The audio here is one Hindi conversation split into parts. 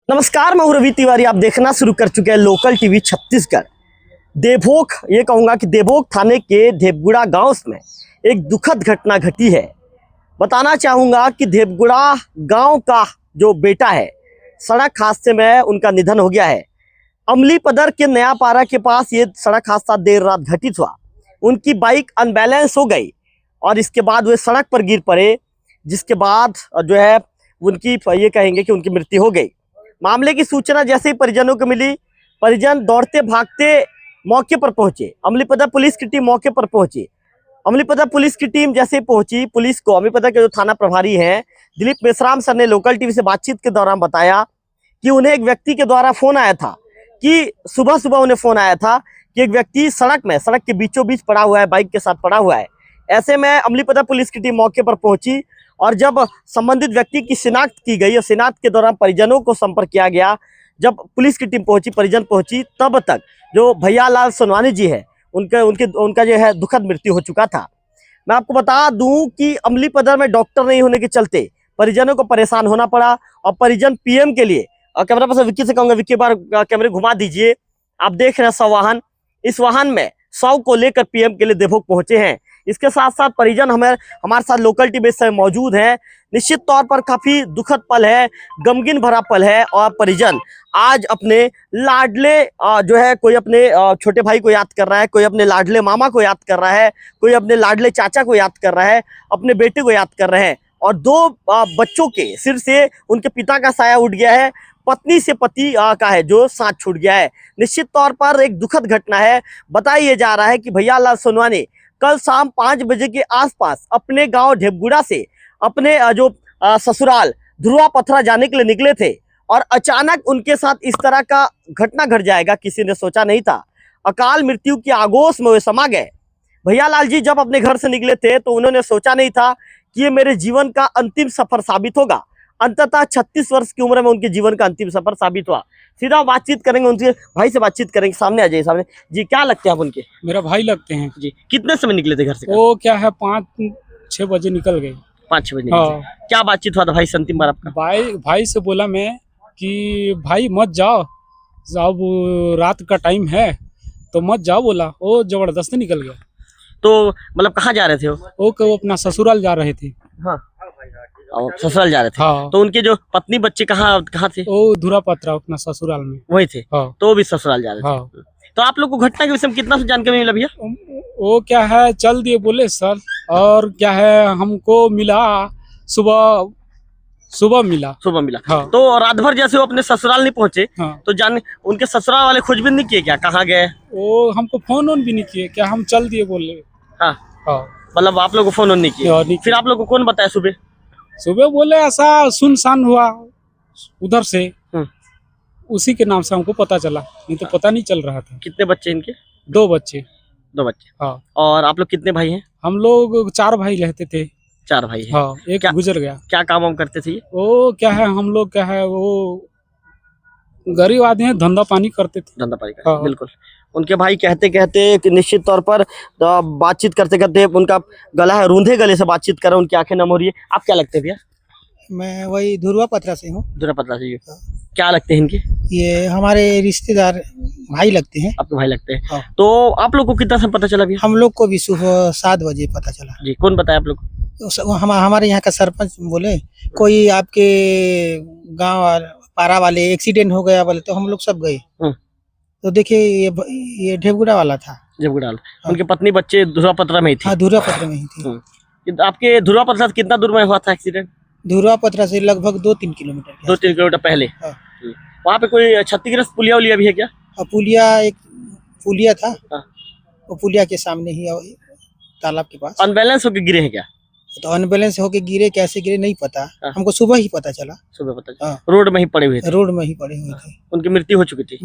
नमस्कार, मैं हूं रवि तिवारी। आप देखना शुरू कर चुके हैं लोकल टीवी छत्तीसगढ़। देवभोग, ये कहूंगा कि देवभोग थाने के देवगुड़ा गांव में एक दुखद घटना घटी है। बताना चाहूंगा कि देवगुड़ा गांव का जो बेटा है, सड़क हादसे में उनका निधन हो गया है। अमलीपदर के नया पारा के पास ये सड़क हादसा देर रात घटित हुआ। उनकी बाइक अनबैलेंस हो गई और इसके बाद वे सड़क पर गिर पड़े, जिसके बाद जो है उनकी ये कहेंगे कि उनकी मृत्यु हो गई। मामले की सूचना जैसे ही परिजनों को मिली, परिजन दौड़ते भागते मौके पर पहुंचे। अमलीपदर पुलिस की टीम मौके पर पहुंची। अमलीपदर पुलिस की टीम जैसे ही पहुंची, पुलिस को अमलीपदर के जो थाना प्रभारी हैं दिलीप मेश्राम सर ने लोकल टीवी से बातचीत के दौरान बताया कि उन्हें एक व्यक्ति के द्वारा फोन आया था कि सुबह सुबह उन्हें फोन आया था कि एक व्यक्ति सड़क के बीचों बीच पड़ा हुआ है, बाइक के साथ पड़ा हुआ है। ऐसे में अमलीपदर पुलिस की टीम मौके पर पहुंची और जब संबंधित व्यक्ति की शिनाख्त की गई और शिनाख्त के दौरान परिजनों को संपर्क किया गया, जब पुलिस की टीम पहुंची, परिजन पहुंची, तब तक जो भैयालाल सोनवानी जी है उनका जो है दुखद मृत्यु हो चुका था। मैं आपको बता दूं कि अमलीपदर में डॉक्टर नहीं होने के चलते परिजनों को परेशान होना पड़ा और परिजन पीएम के लिए, और कैमरा पर्सन विक्की से कहूंगा, विक्की बार कैमरे घुमा दीजिए। आप देख रहे हैं 100 वाहन, इस वाहन में 100 को लेकर पीएम के लिए देवभोग पहुंचे हैं। इसके साथ साथ परिजन हमारे साथ लोकल टीवी से मौजूद हैं। निश्चित तौर पर काफी दुखद पल है, गमगीन भरा पल है और परिजन आज अपने लाडले जो है, कोई अपने छोटे भाई को याद कर रहा है, कोई अपने लाडले मामा को याद कर रहा है, कोई अपने लाडले चाचा को याद कर रहा है, अपने बेटे को याद कर रहे हैं। और 2 बच्चों के सिर से उनके पिता का साया उठ गया है, पत्नी से पति का है जो साथ छूट गया है। निश्चित तौर पर एक दुखद घटना है। बताया जा रहा है कि भैयालाल सोनवानी कल शाम 5 बजे के आसपास अपने गांव देवगुड़ा से अपने जो ससुराल धुरवा पथरा जाने के लिए निकले थे और अचानक उनके साथ इस तरह का घटना घट जाएगा किसी ने सोचा नहीं था। अकाल मृत्यु की आगोश में वे समा गए। भैयालाल जी जब अपने घर से निकले थे तो उन्होंने सोचा नहीं था कि ये मेरे जीवन का अंतिम सफर साबित होगा। अंततः 36 वर्ष की उम्र में उनके जीवन का अंतिम सफर साबित हुआ। सीधा बातचीत करेंगे, उनके भाई से बातचीत करेंगे। सामने आ जाइए। सामने जी, क्या लगते हैं आप उनके? मेरा भाई लगते हैं जी। कितने समय निकले थे घर से? वो क्या है 5-6 बजे निकल गए। 5-6 बजे निकले थे। क्या बातचीत हुआ था भाई से अंतिम बार आपका? भाई से बोला मैं कि भाई मत जाओ, अब रात का टाइम है तो मत जाओ, बोला। वो जबरदस्ती निकल गया। तो मतलब कहाँ जा रहे थे वो अपना ससुराल जा रहे थे। हाँ, ससुराल जा रहे थे। हाँ। तो उनके जो पत्नी बच्चे कहाँ थे? वो धुरा पत्रा अपना ससुराल में वही थे। हाँ। तो वो भी ससुराल जा रहे थे। हाँ। तो आप लोग को घटना के विषय में कितना जानकारी मिला भैया? वो क्या है चल दिए बोले सर, और क्या है हमको मिला सुबह मिला। हाँ। तो रात भर जैसे वो अपने ससुराल नहीं पहुंचे। हाँ। तो उनके ससुराल वाले खोजबीन नहीं किए क्या, कहाँ गए? वो हमको फोन भी नहीं किए, क्या हम चल दिए बोले। हाँ। हाँ। मतलब आप लोग को फोन नहीं किए? फिर आप लोग को कौन बताया सुबह बोले ऐसा सुनसान हुआ उधर से, उसी के नाम से हमको पता चला, नहीं तो पता नहीं चल रहा था। कितने बच्चे इनके? 2 बच्चे। 2 बच्चे। हाँ। और आप लोग कितने भाई हैं? हम लोग 4 भाई रहते थे। 4 भाई हैं। हाँ, एक गुजर गया। क्या काम वाम करते थे? वो क्या है हम लोग क्या है, वो गरीब आदमी है, धंधा पानी करते थे। धंधा पानी करते। हाँ। बिल्कुल। उनके भाई कहते निश्चित तौर पर बातचीत करते करते उनका गला है, रूंधे गले से बातचीत कर रहे हैं, उनकी आंखें नम हो रही है। आप क्या लगते हैं भैया? मैं वही धुरवा पथरा से हूँ। धुरवा पथरा से। क्या लगते हैं इनके? ये हमारे रिश्तेदार भाई लगते हैं। आपके भाई लगते हैं। हाँ। तो आप लोग को कितना समय पता चला भैया? हम लोग को भी सुबह 7 बजे पता चला। जी। कौन बताया आप लोग को? हमारे यहाँ का सरपंच बोले कोई आपके गांव पारा वाले एक्सीडेंट हो गया बोले, तो हम लोग सब गए। तो देखिए ये देवगुड़ा वाला था। देवगुड़ा। हाँ। उनके पत्नी बच्चे धुरवा पथरा में ही थे? हाँ, धुरवा पथरा में ही थी। आपके धुरवा पथरा से कितना दूर में हुआ था एक्सीडेंट? धुरवा पथरा से लगभग 2-3 किलोमीटर। 2-3 किलोमीटर पहले। हाँ। वहाँ पे कोई क्षतिग्रस्त पुलिया उलिया भी है क्या? एक पुलिया था। हाँ। वो पुलिया के सामने ही तालाब के पास। अनबैलेंस होकर गिरे हैं क्या? तो अनबैलेंस होके गिरे, कैसे गिरे नहीं पता। हाँ। हमको सुबह ही पता चला। हाँ। रोड में ही पड़े हुए थे? रोड में ही पड़े हुए थे। उनकी मृत्यु हो चुकी थी?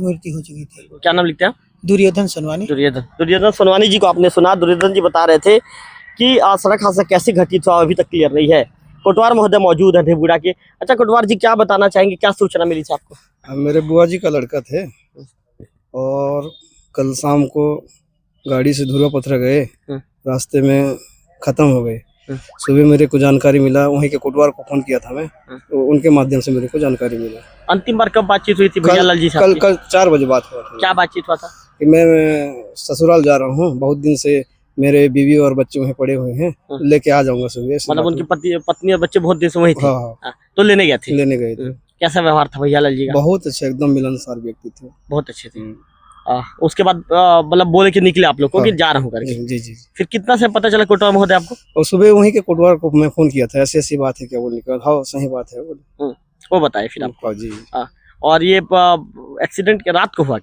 क्या नाम लिखते हैं आप? दुर्योधन सोनवानी। दुर्योधन सोनवानी जी को आपने सुना। दुर्योधन जी बता रहे थे कि सड़क हादसा कैसे घटित हुआ अभी तक क्लियर नहीं है। कोटवार महोदय मौजूद है देवगुड़ा के। अच्छा कोटवार जी, क्या बताना चाहेंगे, क्या सूचना मिली थी आपको? मेरे बुआ जी का लड़का थे और कल शाम को गाड़ी से धुरवा पथरा गए, रास्ते में खत्म हो गए। सुबह मेरे को जानकारी मिला, वहीं के कोटवार को फोन किया था मैं, तो उनके माध्यम से मेरे को जानकारी मिला। अंतिम बार कब बातचीत हुई थी भैया लाल जी से कल आपकी? कल 4 बजे बात हुआ था क्या बातचीत हुआ था? कि मैं ससुराल जा रहा हूँ, बहुत दिन से मेरे बीवी और बच्चे वहीं पड़े हुए हैं, लेके आ जाऊंगा सुबह। मतलब उनकी पत्नी और बच्चे बहुत देर से वहीं थे? हाँ, हाँ, तो लेने गए थे? लेने गए थे। कैसा व्यवहार था भैया लाल जी का? बहुत अच्छे, एकदम मिलनसार व्यक्ति थे। बहुत अच्छे थे। उसके बाद मतलब बोले कि निकले आप लोग को कि जा रहा हूँ करके? जी जी। फिर कितना से पता चला कोटवा महोदय आपको? और सुबह वहीं के कोटवार को मैं फोन किया था, ऐसी ऐसी बात है क्या? बोले हाँ सही बात है बोले। वो बताए फिर आपको? जी। और ये एक्सीडेंट रात को हुआ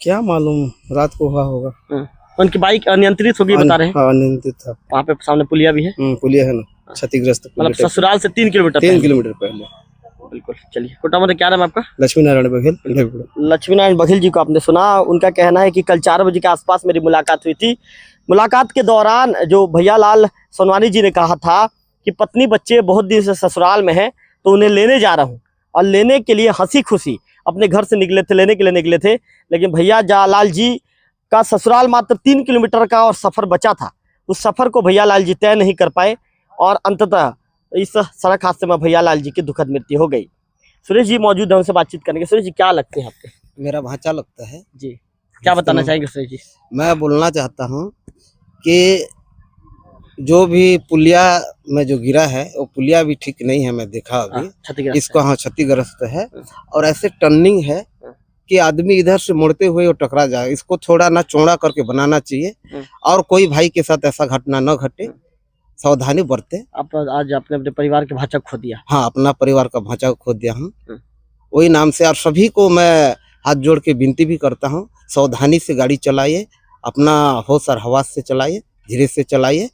क्या मालूम, रात को हुआ होगा। उनकी बाइक अनियंत्रित हो गई बता रहे हैं? हाँ, अनियंत्रित था। वहाँ पे सामने पुलिया भी है? पुलिया है ना, क्षतिग्रस्त। मतलब ससुराल से 3 किलोमीटर 3 किलोमीटर पहले। बिल्कुल। चलिए, कोटा महोदय क्या नाम है आपका? लक्ष्मी नारायण बघेल। लक्ष्मी नारायण बघेल जी को आपने सुना। उनका कहना है कि कल 4 बजे के आसपास मेरी मुलाकात हुई थी। मुलाकात के दौरान जो भैया लाल सोनवानी जी ने कहा था कि पत्नी बच्चे बहुत दिन से ससुराल में हैं, तो उन्हें लेने जा रहा हूँ, और लेने के लिए हंसी खुशी अपने घर से निकले थे, लेने के लिए निकले थे। लेकिन भैया लाल जी का ससुराल मात्र 3 किलोमीटर का और सफ़र बचा था। उस सफ़र को भैया लाल जी तय नहीं कर पाए और अंततः इस सड़क हादसे में भैया लाल जी की दुखद मृत्यु हो गई। सुरेश जी मौजूद है, उनसे बातचीत करेंगे। सुरेश जी क्या लगते हैं आपके? मेरा भांचा लगता है जी, क्या बताना चाहेंगे सुरेश जी? मैं बोलना चाहता हूँ कि जो भी पुलिया में जो गिरा है वो पुलिया भी ठीक नहीं है, मैं देखा अभी क्षतिग्रस्त इसको। हाँ, क्षतिग्रस्त है। और ऐसे टर्निंग है कि आदमी इधर से मुड़ते हुए वो टकरा जाए। इसको थोड़ा ना चौड़ा करके बनाना चाहिए, और कोई भाई के साथ ऐसा घटना न घटे, सावधानी बरते। आप आज आपने अपने परिवार के भांचा खो दिया? हाँ, अपना परिवार का भांचा खो दिया हम, वही नाम से। और सभी को मैं हाथ जोड़ के विनती भी करता हूँ, सावधानी से गाड़ी चलाइए, अपना होश और हवास से चलाइए, धीरे से चलाइए।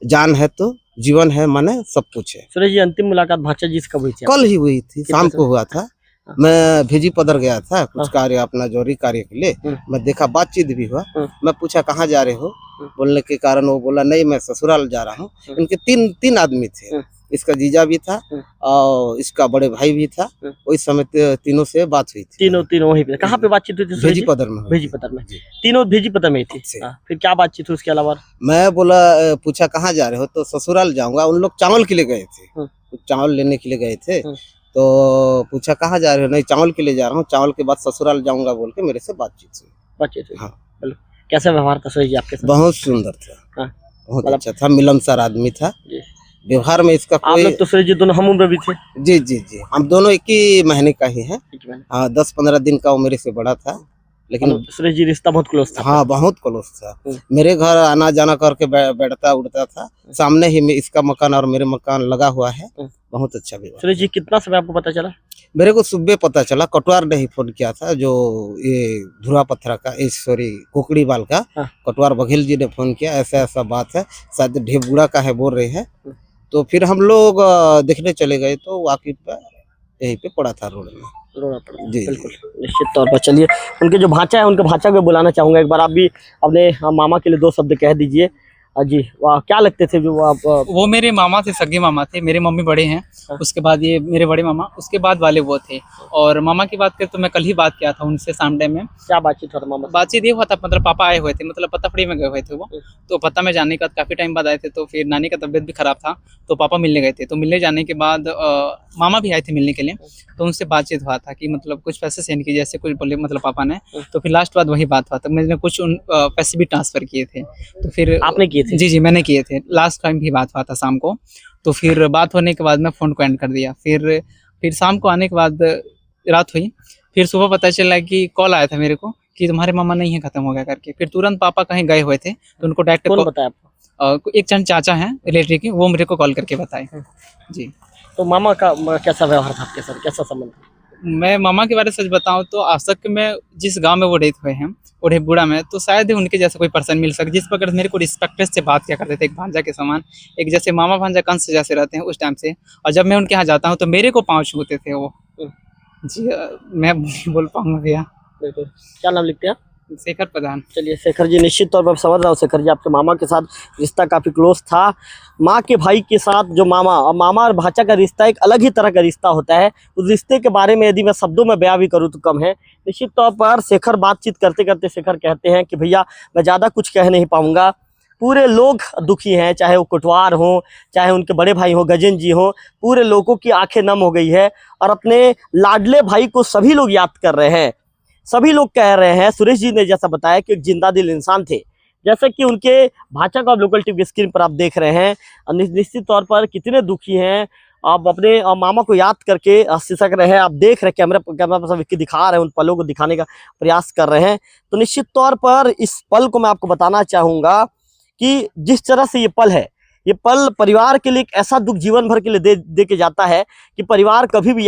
जान है तो जीवन है, माने सब कुछ है। सुरेश जी अंतिम मुलाकात भांचा जी से कब हुई थी? कल ही हुई थी, शाम को हुआ था। मैं भेजी पदर गया था कुछ कार्य, अपना जरूरी कार्य के लिए। मैं देखा, बातचीत भी हुआ। मैं पूछा कहाँ जा रहे हो, बोलने के कारण वो बोला नहीं मैं ससुराल जा रहा हूँ। इनके तीन आदमी थे, इसका जीजा भी था और इसका बड़े भाई भी था। उस समय तीनों से बात हुई थी। तीनों वहीं पे? कहाँ पे बातचीत हुई थी? भेजी पदर में। भेजी पदर में तीनों भेजी पदर में थी। फिर क्या बातचीत हुई उसके अलावा? मैं बोला, पूछा कहाँ जा रहे हो, तो ससुराल जाऊंगा। उन लोग चावल के लिए गए थे, चावल लेने के लिए गए थे। तो पूछा कहाँ जा रहे हो, नहीं चावल के लिए जा रहा हूँ, चावल के बाद ससुराल जाऊंगा बोल के मेरे से बातचीत हुई। हाँ। कैसा व्यवहार था सुरेश जी आपके साथ? बहुत सुंदर था, बहुत अच्छा था, मिलनसार आदमी था। व्यवहार में इसका कोई। आप लोग तो सुरेश जी दोनों हम उम्र भी थे? जी जी जी, हम दोनों एक ही महीने का ही है। हाँ, 10-15 दिन का वो मेरे से बड़ा था, लेकिन सुरेश जी रिश्ता बहुत क्लोज था? हाँ, बहुत क्लोज था। मेरे घर आना जाना करके बैठता उड़ता था। सामने ही में इसका मकान और मेरे मकान लगा हुआ है। बहुत अच्छा भी। सुरेश जी कितना समय आपको पता चला? मेरे को सुबह पता चला, कटवार ने ही फोन किया था, जो ये धुरा पत्थरा का, सॉरी कोकड़ी बाल का कटवार बघेल जी ने फोन किया, ऐसा ऐसा बात है, शायद ढेबुड़ा का है बोल रहे हैं। तो फिर हम लोग देखने चले गए, तो वाकिफ पे यहीं पे पड़ा था, रोड में। जी बिल्कुल, निश्चित तौर पर। चलिए, उनके जो भांचा है उनके भांचा को बुलाना चाहूंगा। एक बार आप भी अपने मामा के लिए 2 शब्द कह दीजिए। जी, वाह, क्या लगते थे जो आप? वो मेरे मामा थे, सगे मामा थे। मेरे मम्मी बड़े हैं, उसके बाद ये मेरे बड़े मामा, उसके बाद वाले वो थे। और मामा की बात करें तो मैं कल ही बात किया था उनसे शाम टाइम में। क्या बातचीत हुआ मामा? बातचीत ये हुआ था, मतलब पापा आए हुए थे, मतलब पत्ताफड़ी में गए हुए थे वो। तो पत्ता में जाने का काफ़ी टाइम बाद आए थे, तो फिर नानी का तबीयत भी खराब था, तो पापा मिलने गए थे। तो मिलने जाने के बाद मामा भी आए थे मिलने के लिए। तो उनसे बातचीत हुआ था कि मतलब कुछ पैसे सेंड किए, जैसे कुछ बोले मतलब पापा ने। तो फिर लास्ट बात वही बात हुआ था, मैंने कुछ पैसे भी ट्रांसफ़र किए थे। तो फिर आपने किए थे? जी, मैंने किए थे। लास्ट टाइम भी बात हुआ था शाम को। तो फिर बात होने के बाद मैं फ़ोन को एंड कर दिया। फिर शाम को आने के बाद रात हुई। फिर सुबह पता चला कि कॉल आया था मेरे को कि तुम्हारे मामा नहीं है, ख़त्म हो गया करके। फिर तुरंत पापा कहीं गए हुए थे, तो उनको डायरेक्ट कौन बताया आपको? एक चंद चाचा हैं रिलेटिव के, वो मेरे को कॉल करके बताए। जी। तो मामा का कैसा व्यवहार था आपके साथ, कैसा संबंध? मैं मामा के बारे में सच बताऊं तो आज तक में जिस गांव में वो डेथ हुए हैं, वो ढेबुड़ा में, तो शायद ही उनके जैसा कोई पर्सन मिल सके जिस प्रकार मेरे को रिस्पेक्ट से बात किया करते थे, एक भांजा के समान, एक जैसे मामा भांजा कंस जैसे रहते हैं उस टाइम से। और जब मैं उनके यहाँ जाता हूँ तो मेरे को पाँव छूते थे वो। जी, मैं बोल पाऊंगा भैया। बिल्कुल। क्या नाम लिखते हैं? शेखर प्रधान। चलिए शेखर जी, निश्चित तौर पर समझ रहा हूँ शेखर जी आपके मामा के साथ रिश्ता काफ़ी क्लोज था। माँ के भाई के साथ जो मामा और भाचा का रिश्ता एक अलग ही तरह का रिश्ता होता है। उस रिश्ते के बारे में यदि मैं शब्दों में बयां भी करूँ तो कम है। निश्चित तौर पर शेखर बातचीत करते करते शेखर कहते हैं कि भैया मैं ज़्यादा कुछ कह नहीं पाऊँगा, पूरे लोग दुखी हैं, चाहे वो कोटवार हो, चाहे उनके बड़े भाई हो गजेंद्र जी हो, पूरे लोगों की आंखें नम हो गई है और अपने लाडले भाई को सभी लोग याद कर रहे हैं। सभी लोग कह रहे हैं, सुरेश जी ने जैसा बताया कि एक जिंदा दिल इंसान थे, जैसे कि उनके भाषा को आप लोकल टीवी स्क्रीन पर आप देख रहे हैं, निश्चित तौर पर कितने दुखी हैं। आप अपने मामा को याद करके सिसक रहे हैं, आप देख रहे हैं, कैमरा पर सब दिखा रहे हैं, उन पलों को दिखाने का प्रयास कर रहे हैं। तो निश्चित तौर पर इस पल को मैं आपको बताना चाहूँगा कि जिस तरह से ये पल है, ये पल परिवार के लिए एक ऐसा दुख जीवन भर के लिए दे के जाता है कि परिवार कभी भी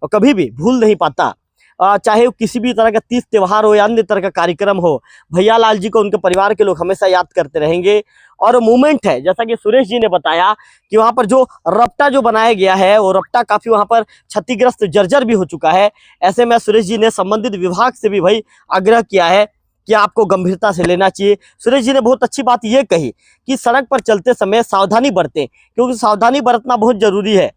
कभी भी भूल नहीं पाता। चाहे वो किसी भी तरह का तीज त्योहार हो या अन्य तरह का कार्यक्रम हो, भैया लाल जी को उनके परिवार के लोग हमेशा याद करते रहेंगे। और मूवमेंट है, जैसा कि सुरेश जी ने बताया कि वहाँ पर जो रपटा जो बनाया गया है, वो रपटा काफ़ी वहाँ पर क्षतिग्रस्त जर्जर भी हो चुका है। ऐसे में सुरेश जी ने संबंधित विभाग से भी भाई आग्रह किया है कि आपको गंभीरता से लेना चाहिए। सुरेश जी ने बहुत अच्छी बात ये कही कि सड़क पर चलते समय सावधानी बरतें, क्योंकि सावधानी बरतना बहुत जरूरी है।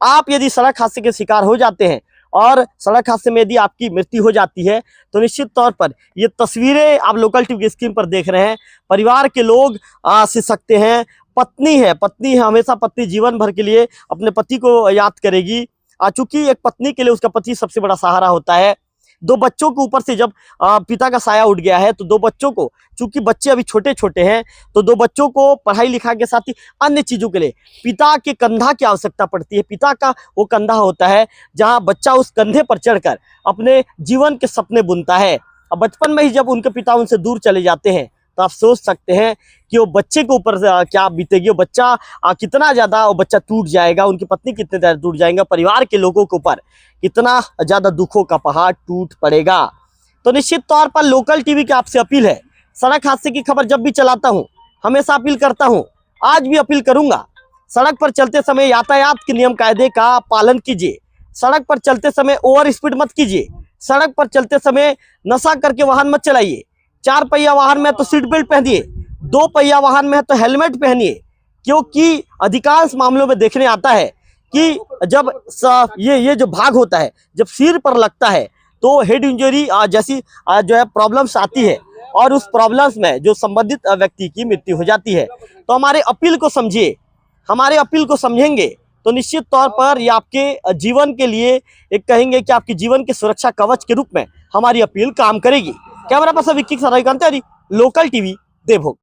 आप यदि सड़क हादसे के शिकार हो जाते हैं और सड़क हादसे में यदि आपकी मृत्यु हो जाती है तो निश्चित तौर पर ये तस्वीरें आप लोकल टीवी की स्क्रीन पर देख रहे हैं, परिवार के लोग सिसकते हैं। पत्नी है, हमेशा पत्नी जीवन भर के लिए अपने पति को याद करेगी, चूंकि एक पत्नी के लिए उसका पति सबसे बड़ा सहारा होता है। दो बच्चों के ऊपर से जब पिता का साया उठ गया है तो दो बच्चों को, चूंकि बच्चे अभी छोटे छोटे हैं, तो दो बच्चों को पढ़ाई लिखाई के साथ ही अन्य चीज़ों के लिए पिता के कंधा की आवश्यकता पड़ती है। पिता का वो कंधा होता है जहां बच्चा उस कंधे पर चढ़कर अपने जीवन के सपने बुनता है। अब बचपन में ही जब उनके पिता उनसे दूर चले जाते हैं तो आप सोच सकते हैं कि वो बच्चे के ऊपर क्या बीतेगी, वो बच्चा कितना ज़्यादा वो बच्चा टूट जाएगा, उनकी पत्नी कितने ज़्यादा टूट जाएंगे, परिवार के लोगों के ऊपर कितना ज़्यादा दुखों का पहाड़ टूट पड़ेगा। तो निश्चित तौर पर लोकल टीवी की आपसे अपील है, सड़क हादसे की खबर जब भी चलाता हूँ हमेशा अपील करता हूँ, आज भी अपील करूँगा, सड़क पर चलते समय यातायात के नियम कायदे का पालन कीजिए। सड़क पर चलते समय ओवर स्पीड मत कीजिए। सड़क पर चलते समय नशा करके वाहन मत चलाइए। 4 पहिया वाहन में तो सीट बेल्ट पहनिए, 2 पहिया वाहन में है तो हेलमेट पहनिए, क्योंकि अधिकांश मामलों में देखने आता है कि जब ये जो भाग होता है, जब सिर पर लगता है तो हेड इंजरी जैसी जो है प्रॉब्लम्स आती है और उस प्रॉब्लम्स में जो संबंधित व्यक्ति की मृत्यु हो जाती है। तो हमारे अपील को समझिए, हमारे अपील को समझेंगे तो निश्चित तौर पर ये आपके जीवन के लिए एक कहेंगे कि आपके जीवन के सुरक्षा कवच के रूप में हमारी अपील काम करेगी। कैमरा पर्सन विक्की सराय लोकल टीवी देवभोग।